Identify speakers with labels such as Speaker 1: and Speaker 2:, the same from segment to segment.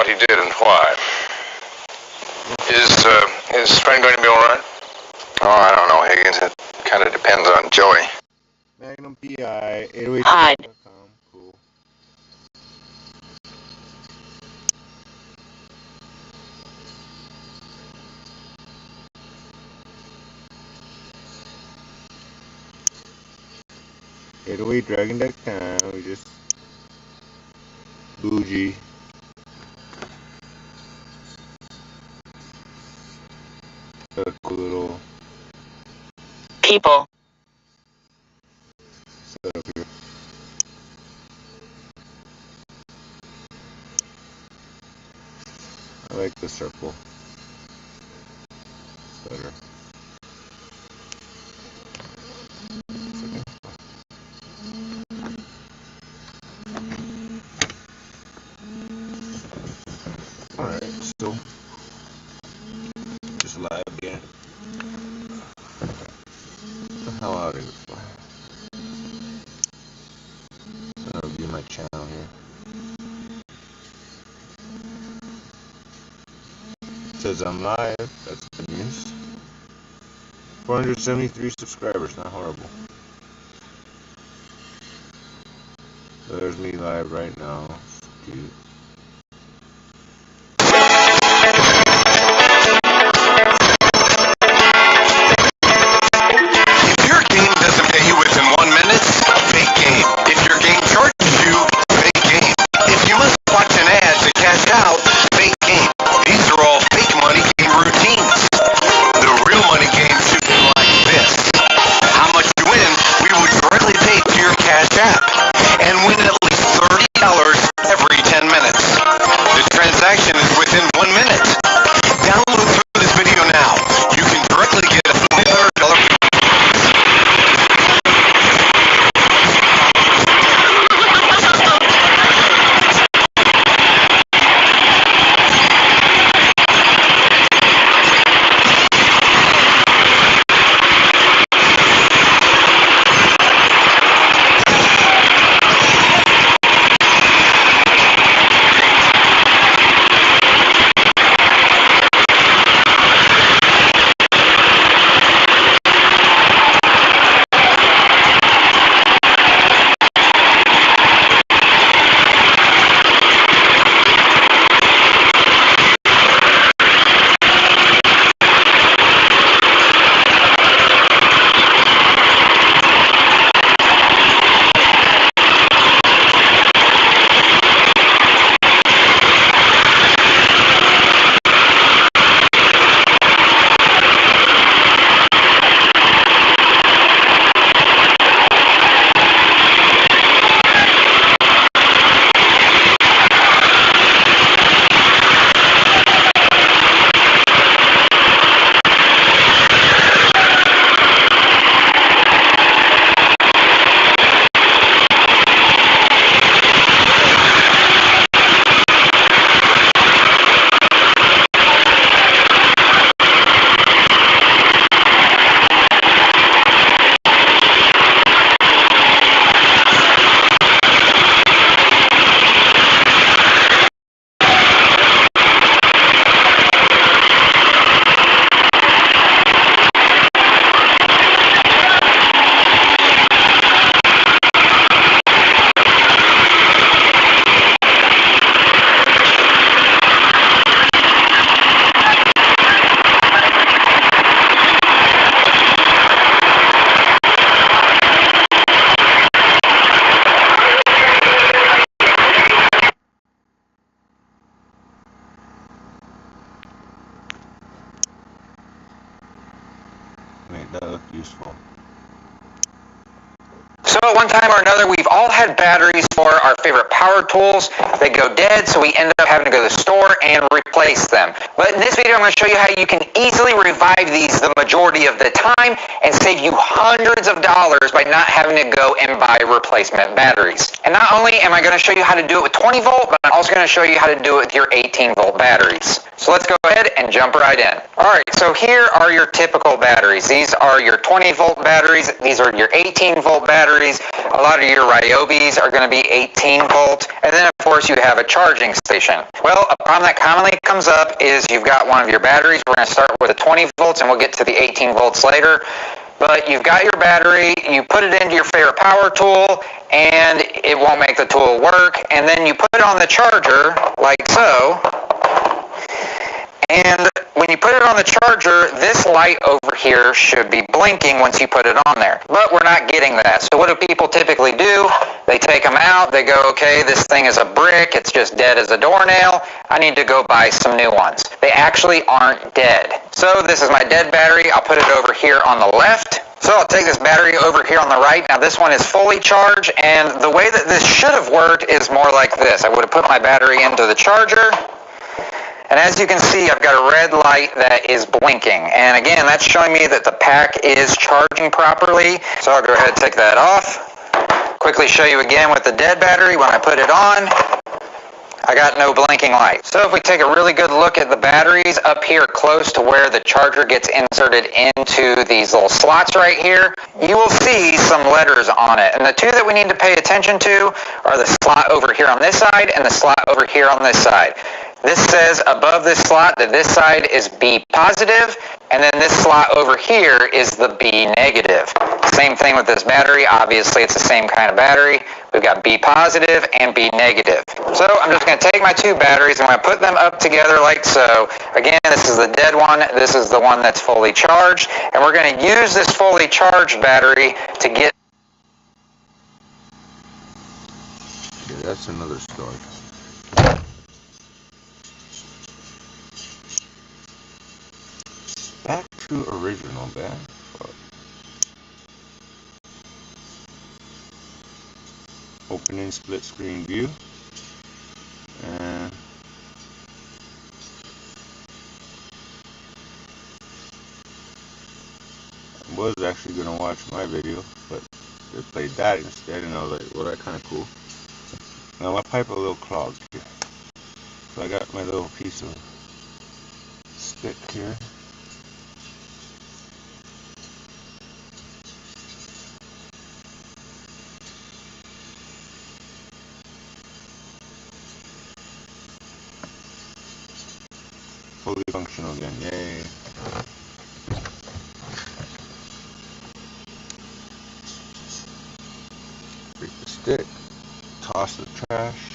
Speaker 1: what he did and why. Is Sven going to be alright? Oh, I don't know, Higgins. It kind of depends on Joey.
Speaker 2: Magnum PI, 808.
Speaker 3: Hide.
Speaker 2: Cool. Dragon Deck time. We just bougie. Got a cool little
Speaker 3: People.
Speaker 2: setup here. I like the circle. It's better. Alright, so just live again. What the hell out of it? I'll review my channel here. It says I'm live. That's good news. 473 subscribers, not horrible. So there's me live right now. It's cute.
Speaker 1: If your game doesn't pay you within 1 minute, fake game. If your game charges you, fake game. If you must watch an ad to cash out, fake game. These are all fake money game routines. The real money game should be like this. How much you win, we will directly pay to your cash app and win at least $30 every 10 minutes. The transaction is within 1 minute. Download through this video now. You can directly get a $30.
Speaker 2: Make that look useful.
Speaker 4: So at one time or another, we've all had batteries for our favorite power tools. They go dead, so we end up having to go to the store and replace them. But in this video, I'm going to show you how you can easily revive these the majority of the time and save you hundreds of dollars by not having to go and buy replacement batteries. And not only am I going to show you how to do it with 20 volt, but I'm also going to show you how to do it with your 18 volt batteries. So let's go ahead and jump right in. Alright, so here are your typical batteries. These are your 20 volt batteries. These are your 18 volt batteries. A lot of your Ryobis are going to be 18 volt, and then of course you have a charging station. Well, a problem that commonly comes up is you've got one of your batteries. We're going to start with the 20 volts, and we'll get to the 18 volts later. But you've got your battery, you put it into your favorite power tool, and it won't make the tool work, and then you put it on the charger, like so, and when you put it on the charger, this light over here should be blinking once you put it on there. But we're not getting that. So what do people typically do? They take them out, they go, okay, this thing is a brick, it's just dead as a doornail, I need to go buy some new ones. They actually aren't dead. So this is my dead battery, I'll put it over here on the left. So I'll take this battery over here on the right. Now this one is fully charged, and the way that this should have worked is more like this. I would have put my battery into the charger, and as you can see, I've got a red light that is blinking. And again, that's showing me that the pack is charging properly. So I'll go ahead and take that off. Quickly show you again with the dead battery. When I put it on, I got no blinking light. So if we take a really good look at the batteries up here close to where the charger gets inserted into these little slots right here, you will see some letters on it. And the two that we need to pay attention to are the slot over here on this side and the slot over here on this side. This says above this slot that this side is B positive, and then this slot over here is the B negative. Same thing with this battery. Obviously, it's the same kind of battery. We've got B positive and B negative. So I'm just going to take my two batteries and I'm going to put them up together like so. Again, this is the dead one. This is the one that's fully charged. And we're going to use this fully charged battery to get...
Speaker 2: Yeah, that's another story. Back to original band. Opening split screen view. And I was actually going to watch my video, but they played that instead, and I was like, well, that's kind of cool. Now my pipe a little clogged here. So I got my little piece of stick here. Fully functional again, yay. Break the stick, toss the trash,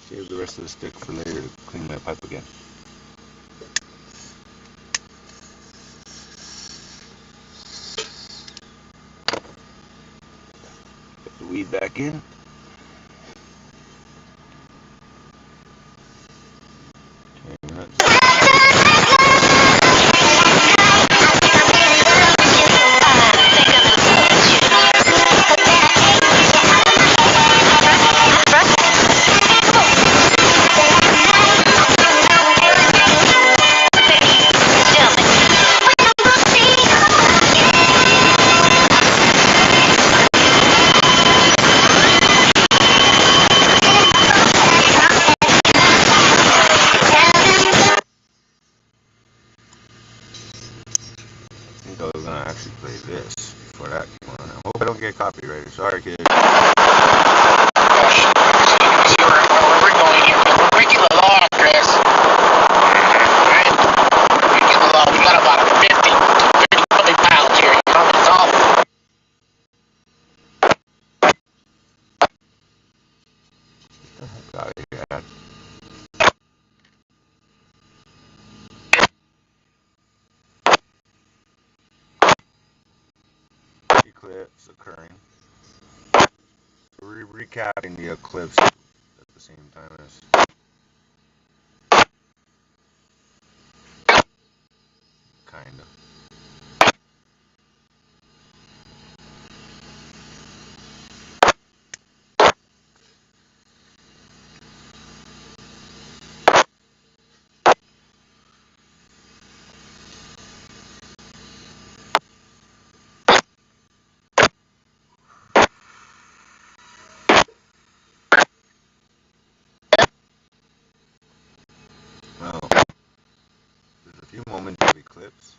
Speaker 2: save the rest of the stick for later to clean my pipe again. Put the weed back in. I was gonna actually play this before that came on. I hope I don't get copyrighted. Sorry, kids.
Speaker 3: We're breaking the law, Chris. Right? Breaking the law. We got about 50 pounds here. You know, it's all.
Speaker 2: Get the heck out of here. Eclipse occurring. We're recapping the eclipse at the same time as kind of. Well, there's a few moments of eclipse.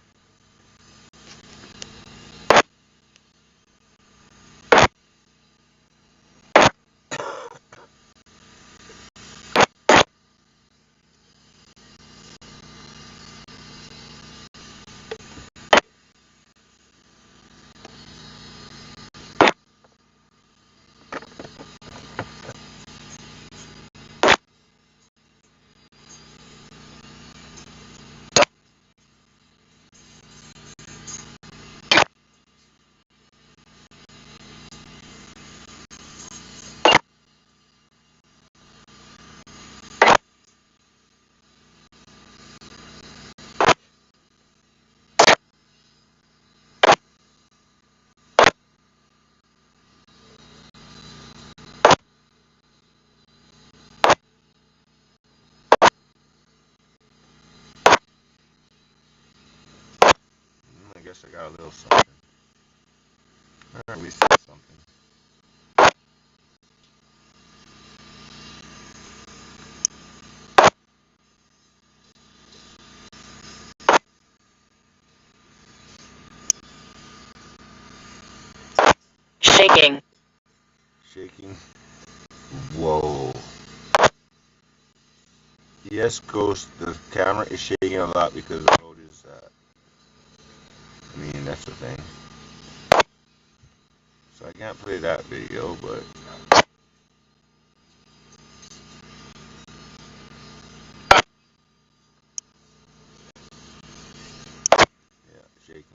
Speaker 2: guess I got a little something. Or at least something.
Speaker 3: Shaking.
Speaker 2: Shaking. Whoa. Yes, Ghost, the camera is shaking a lot because the road is, I mean, that's the thing. So I can't play that video, but yeah, shaking.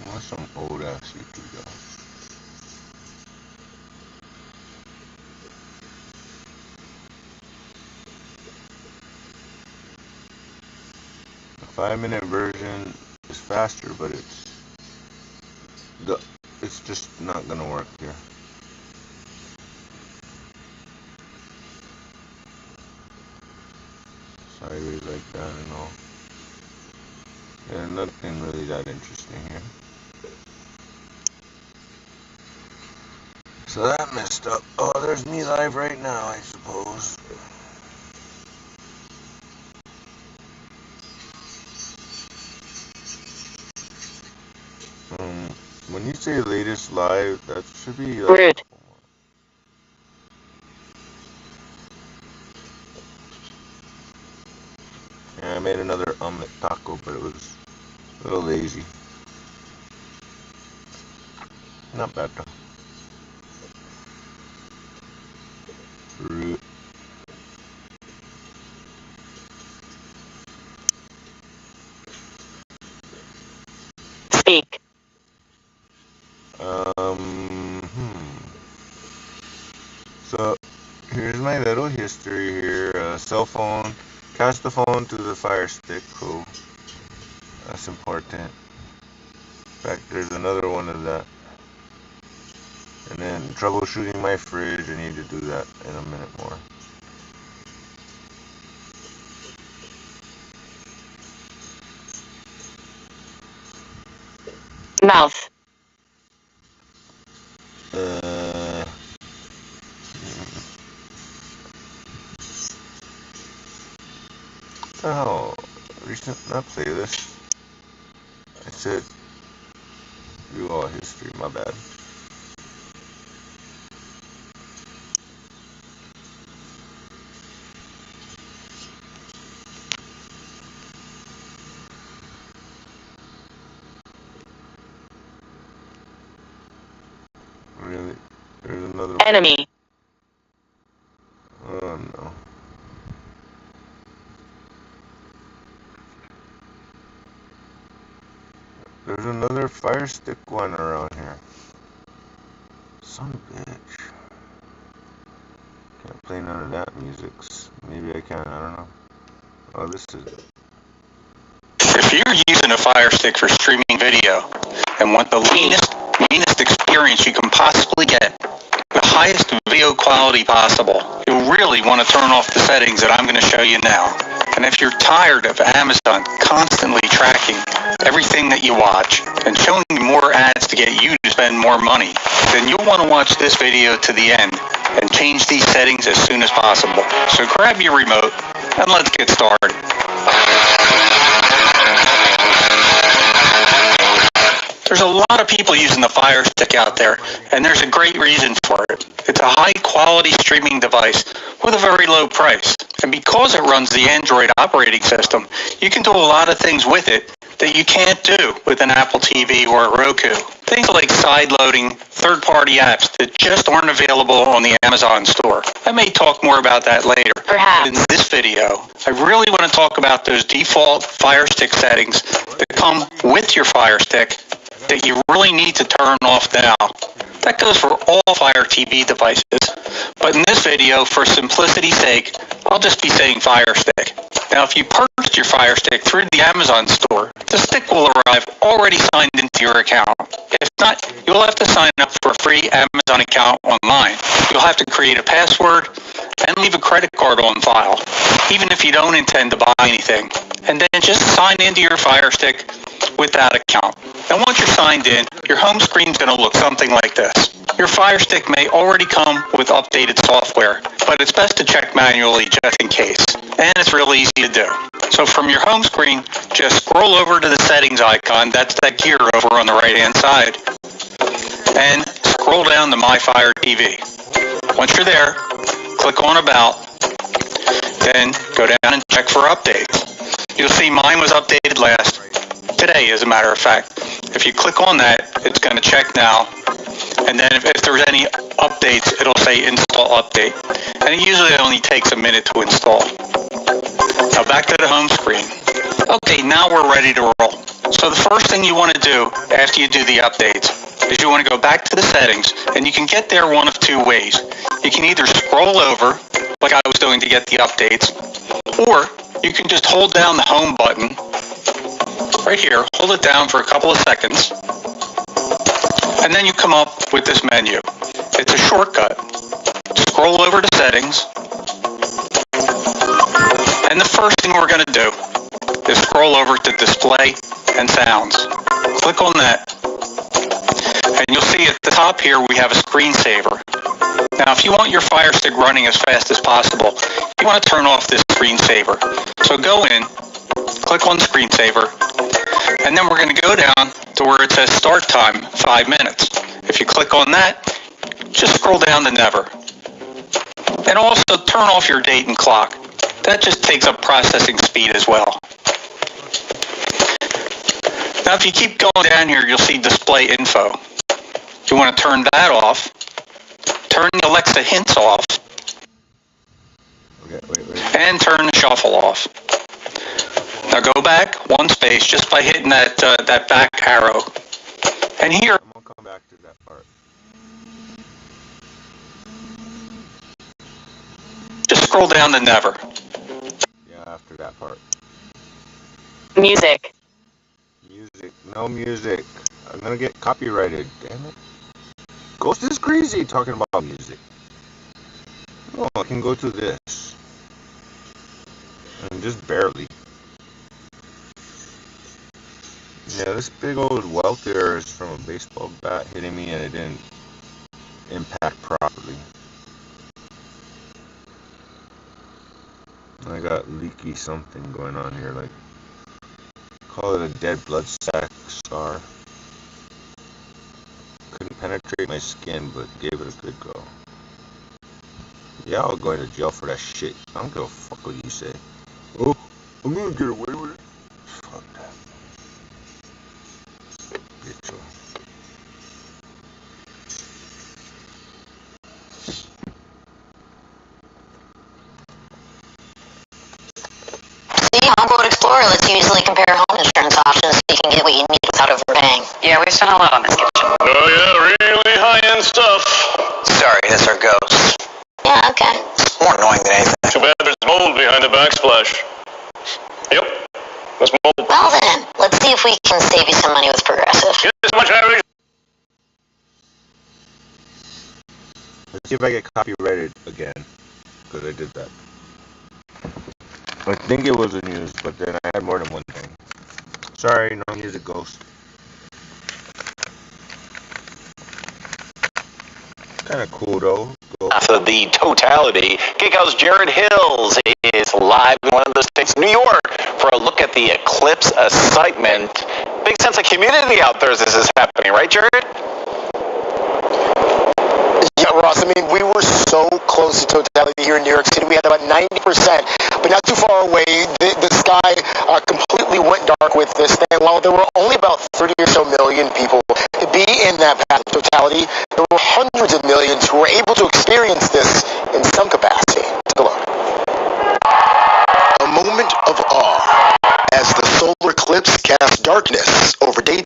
Speaker 2: What's some old ass YouTube, y'all? The 5-minute version is faster, but it's just not gonna work here. Sideways like that and all. Yeah, nothing really that interesting here. So that messed up. Oh, there's me live right now, I suppose. When you say latest live, that should be like...
Speaker 3: Rude.
Speaker 2: Yeah, I made another omelet taco, but it was a little lazy. Not bad though. Rude.
Speaker 3: Speak.
Speaker 2: So, here's my little history here. Cell phone. Cast the phone to the Fire Stick. Cool. That's important. In fact, there's another one of that. And then troubleshooting my fridge. I need to do that in a minute more.
Speaker 3: Mouth.
Speaker 2: What the hell? Recent, not playlist. I said view all history, my bad. Really? There's another one.
Speaker 3: Enemy.
Speaker 2: Oh no. There's another Fire Stick one around here. Son of a bitch. Can't play none of that music. Maybe I can, I don't know. Oh, this is it.
Speaker 1: If you're using a Fire Stick for streaming video and want the leanest experience you can possibly get, the highest video quality possible, you'll really want to turn off the settings that I'm going to show you now. And if you're tired of Amazon constantly tracking everything that you watch and showing you more ads to get you to spend more money, then you'll want to watch this video to the end and change these settings as soon as possible. So grab your remote and let's get started. There's a lot of people using the Fire Stick out there, and there's a great reason for it. It's a high-quality streaming device with a very low price. And because it runs the Android operating system, you can do a lot of things with it
Speaker 5: that you can't do with an Apple TV or a Roku. Things like side-loading third-party apps that just aren't available on the Amazon store. I may talk more about that later.
Speaker 6: Perhaps.
Speaker 5: In this video, I really want to talk about those default Fire Stick settings that come with your Fire Stick that you really need to turn off now. That goes for all Fire TV devices. But in this video, for simplicity's sake, I'll just be saying Fire Stick. Now, if you purchased your Fire Stick through the Amazon store, the stick will arrive already signed into your account. If not, you'll have to sign up for a free Amazon account online. You'll have to create a password and leave a credit card on file, even if you don't intend to buy anything. And then just sign into your Fire Stick with that account. And once you're signed in, your home screen's going to look something like this. Your Fire Stick may already come with updated software, but it's best to check manually just in case. And it's real easy to do. So from your home screen, just scroll over to the settings icon, that's that gear over on the right-hand side, and scroll down to My Fire TV. Once you're there, click on About, then go down and check for updates. You'll see mine was updated today, as a matter of fact. If you click on that, it's going to check now, and then if there's any updates, it'll say Install Update, and it usually only takes a minute to install. Now back to the home screen. Okay, now we're ready to roll. So the first thing you want to do after you do the updates is you want to go back to the settings, and you can get there one of two ways. You can either scroll over, like I was doing to get the updates, or you can just hold down the home button right here, hold it down for a couple of seconds, and then you come up with this menu. It's a shortcut. Scroll over to settings, and the first thing we're going to do is scroll over to display and sounds. Click on that, and you'll see at the top here we have a screensaver. Now if you want your Fire Stick running as fast as possible, you want to turn off this screensaver. So go in, click on screensaver, and then we're going to go down to where it says start time, 5 minutes. If you click on that, just scroll down to never. And also turn off your date and clock. That just takes up processing speed as well. Now if you keep going down here, you'll see display info. You want to turn that off. Turn the Alexa hints off.
Speaker 2: Okay, wait.
Speaker 5: And turn the shuffle off. Now go back one space just by hitting that back arrow. And here,
Speaker 2: I'm gonna come back to that part.
Speaker 5: just scroll down to never.
Speaker 2: Yeah, after that part.
Speaker 6: Music.
Speaker 2: Music. No music. I'm gonna get copyrighted. Damn it. Ghost is crazy talking about music. Oh, I can go to this. And just barely. Yeah, this big old welter is from a baseball bat hitting me and it didn't impact properly. I got leaky something going on here, like, call it a dead blood sac scar. Couldn't penetrate my skin, but gave it a good go. Yeah, I'll go to jail for that shit. I don't give a fuck what you say. Oh, I'm gonna get away with it. Fuck that. Bitch.
Speaker 7: See, HomeQuote Explorer lets you easily compare home insurance options so you can get what you need without overpaying.
Speaker 6: Yeah, we've spent a lot on this kitchen.
Speaker 1: Oh yeah, really high-end stuff.
Speaker 4: Sorry, that's our ghost.
Speaker 7: Yeah, okay.
Speaker 4: It's more annoying than anything.
Speaker 1: Too bad there's mold behind the backsplash. Yep, that's mold.
Speaker 7: Well then, let's see if we can save you some money with Progressive.
Speaker 1: Get this much average.
Speaker 2: Let's see if I get copyrighted again, because I did that. I think it was the news, but then I had more than one thing. Sorry, no music, Ghost. Kind of cool though.
Speaker 8: For the totality, Giga's Jared Hills is live in one of the states, New York, for a look at the eclipse excitement. Big sense of community out there as this is happening, right, Jared?
Speaker 3: Yeah, Ross, I mean, we were so close to totality here in New York City. We had about 90%, but not too far away. The sky completely immediately went dark with this thing. While there were only about 30 or so million people to be in that path of totality, there were hundreds of millions who were able to experience this in some capacity. Take a look. A moment of awe as the solar eclipse cast darkness over daytime.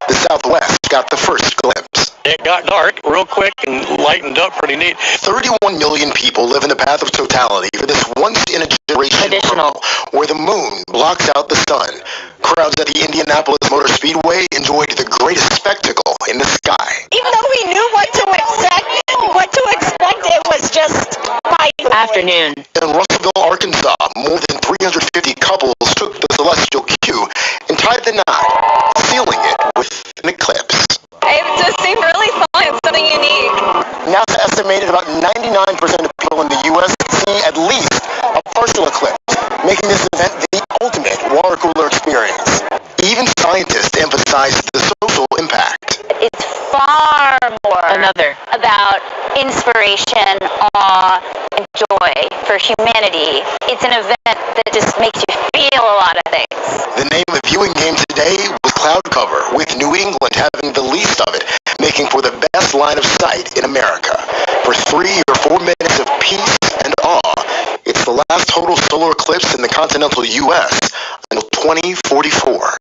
Speaker 3: The Southwest got the first glimpse.
Speaker 6: It got dark real quick and lightened up pretty neat.
Speaker 3: 31 million people live in the path of totality for this once-in-a-generation world where the moon blocks out the sun. Crowds at the Indianapolis Motor Speedway enjoyed the greatest spectacle in the sky.
Speaker 9: Even though we knew what to expect, it was just
Speaker 7: Afternoon.
Speaker 3: In Russellville, Arkansas, more than 350 couples took the celestial cue and tied the knot, sealing it with an eclipse.
Speaker 9: It just seemed really fun and something unique.
Speaker 3: NASA estimated about 99% of people in the U.S. see at least a partial eclipse, making this event the ultimate water cooler experience. Even scientists emphasize the social impact.
Speaker 10: It's far more about inspiration, awe, and joy for humanity. It's an event that just makes you feel a lot of things.
Speaker 3: The name of the viewing game today was Cloud Cover, with New England having the least of it, making for the best line of sight in America. For 3 or 4 minutes of peace and awe, it's the last total solar eclipse in the continental U.S. until 2044.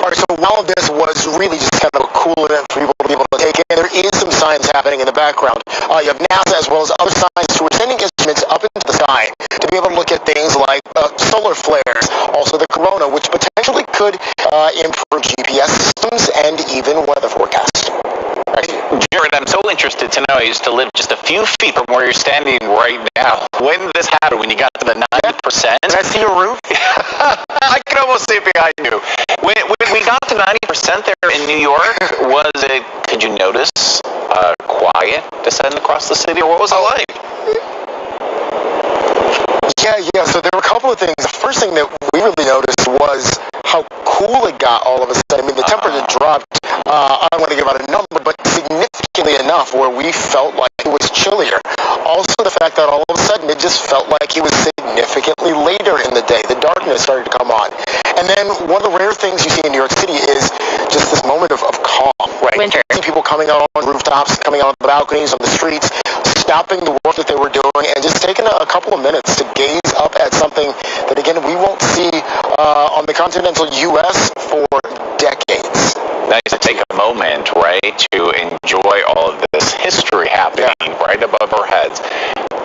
Speaker 3: Alright, so while this was really just kind of a cool event for people to be able to take in, there is some science happening in the background. You have NASA as well as other scientists who are sending instruments up into the sky to be able to look at things like solar flares, also the corona, which potentially could improve GPS systems and even weather forecasts.
Speaker 8: Jared, I'm so interested to know. I used to live just a few feet from where you're standing right now. When did this happen? When you got to the 90%?
Speaker 3: Did I see your roof?
Speaker 8: I can almost see behind you. When we got to 90% there in New York, did you notice quiet descend across the city, or what was it like?
Speaker 3: Yeah, so there were a couple of things. The first thing that we really noticed was how cool it got all of a sudden. I mean, the temperature dropped, I don't want to give out a number, but significantly enough where we felt like it was chillier. Also the fact that all of a sudden it just felt like it was significantly later in the day. The darkness started to come on. And then one of the rare things you see in New York City is just this moment of calm, right?
Speaker 10: Winter.
Speaker 3: You see people coming out on rooftops, coming out on the balconies, on the streets, stopping the work that they were doing and just taking a couple of minutes to gaze up at something that, again, we won't see on the continental U.S. for decades.
Speaker 8: Nice to take a moment, right, to enjoy all of this history happening right above our heads.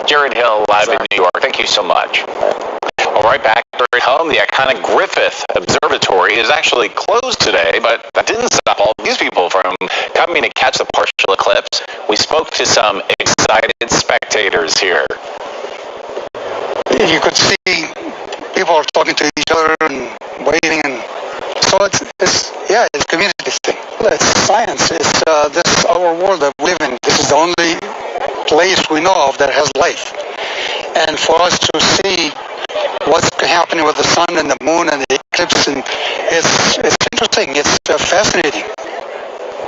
Speaker 8: Jared Hill, live in New York. Thank you so much. All right, back at home, the iconic Griffith Observatory is actually closed today, but that didn't stop all these people from coming to catch the partial eclipse. We spoke to some excited spectators here.
Speaker 11: You could see people are talking to each other and waiting, and so it's a community thing. It's science. It's this our world that we live in. This is the only place we know of that has life, and for us to see what's happening with the sun and the moon and the eclipse, and it's interesting. It's fascinating.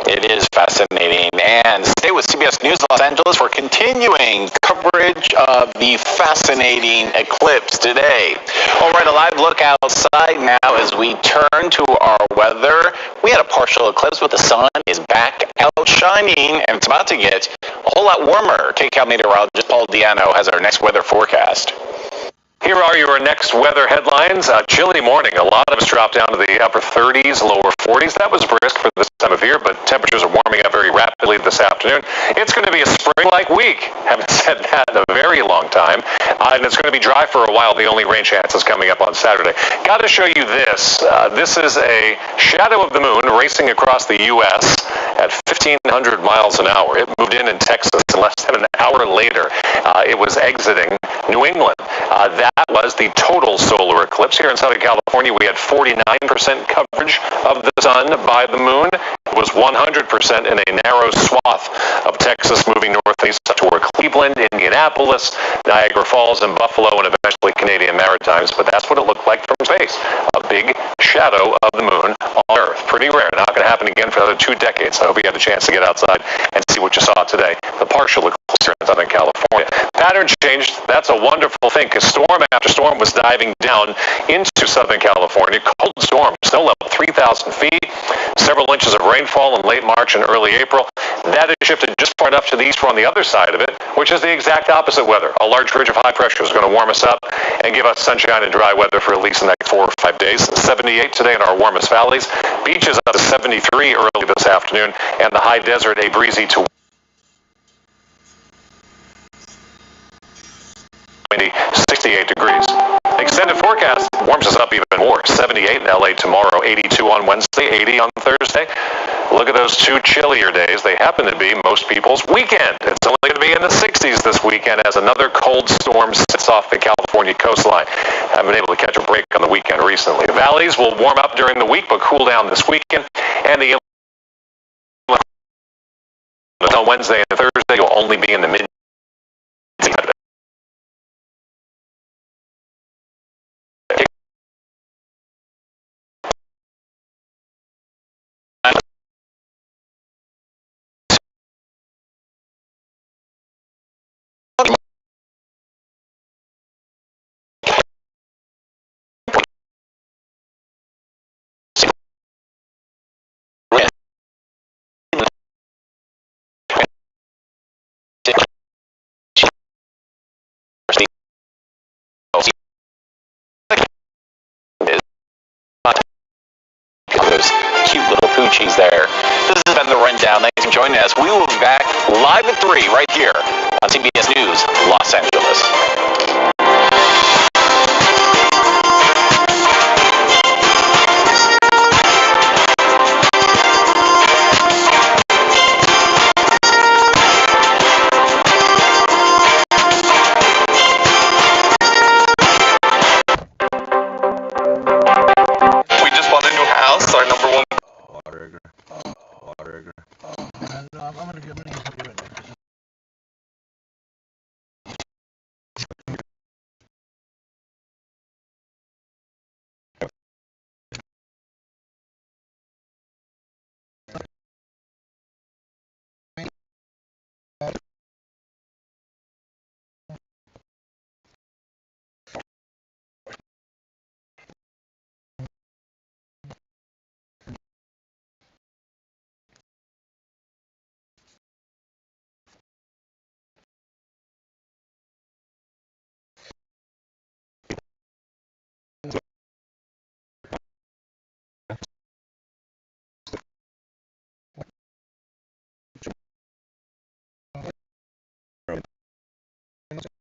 Speaker 8: It is fascinating. And stay with CBS News Los Angeles for continuing coverage of the fascinating eclipse today. All right, a live look outside now as we turn to our weather. We had a partial eclipse, but the sun is back out shining, and it's about to get a whole lot warmer. KCAL meteorologist Paul Diano has our next weather forecast.
Speaker 12: Here are your next weather headlines. A chilly morning. A lot of us dropped down to the upper 30s, lower 40s. That was brisk for this time of year, but temperatures are warming up very rapidly this afternoon. It's going to be a spring-like week. Haven't said that in a very long time. And it's going to be dry for a while. The only rain chance is coming up on Saturday. Got to show you this. This is a shadow of the moon racing across the U.S. at 1,500 miles an hour. It moved in Texas less than an hour later. It was exiting New England. That was the total solar eclipse. Here in Southern California, we had 49% coverage of the sun by the moon, was 100% in a narrow swath of Texas, moving northeast toward Cleveland, Indianapolis, Niagara Falls, and Buffalo, and eventually Canadian Maritimes. But that's what it looked like from space. A big shadow of the moon on Earth. Pretty rare. Not going to happen again for another 2 decades. I hope you had a chance to get outside and see what you saw today. The partial eclipse here in Southern California. Pattern changed. That's a wonderful thing, because storm after storm was diving down into Southern California. Cold storm, snow level 3,000 feet, several inches of rainfall in late March and early April. That has shifted just far enough to the east. We're on the other side of it, which is the exact opposite weather. A large ridge of high pressure is going to warm us up and give us sunshine and dry weather for at least the next 4 or 5 days. 78 today in our warmest valleys. Beaches up to 73 early this afternoon, and the high desert a breezy to 68 degrees. Extended forecast warms us up even more. 78 in LA tomorrow, 82 on Wednesday, 80 on Thursday. Look at those 2 chillier days. They happen to be most people's weekend. It's only going to be in the 60s this weekend as another cold storm sits off the California coastline. I've been able to catch a break on the weekend recently. The valleys will warm up during the week but cool down this weekend. And the on Wednesday and Thursday will only be in the mid. Those cute little poochies there. This has been the rundown. Thanks for joining us. We will be back live at 3 right here on CBS News, Los Angeles.
Speaker 13: We just bought a new house, our number one.
Speaker 2: Water.
Speaker 3: No, I'm gonna get something right now.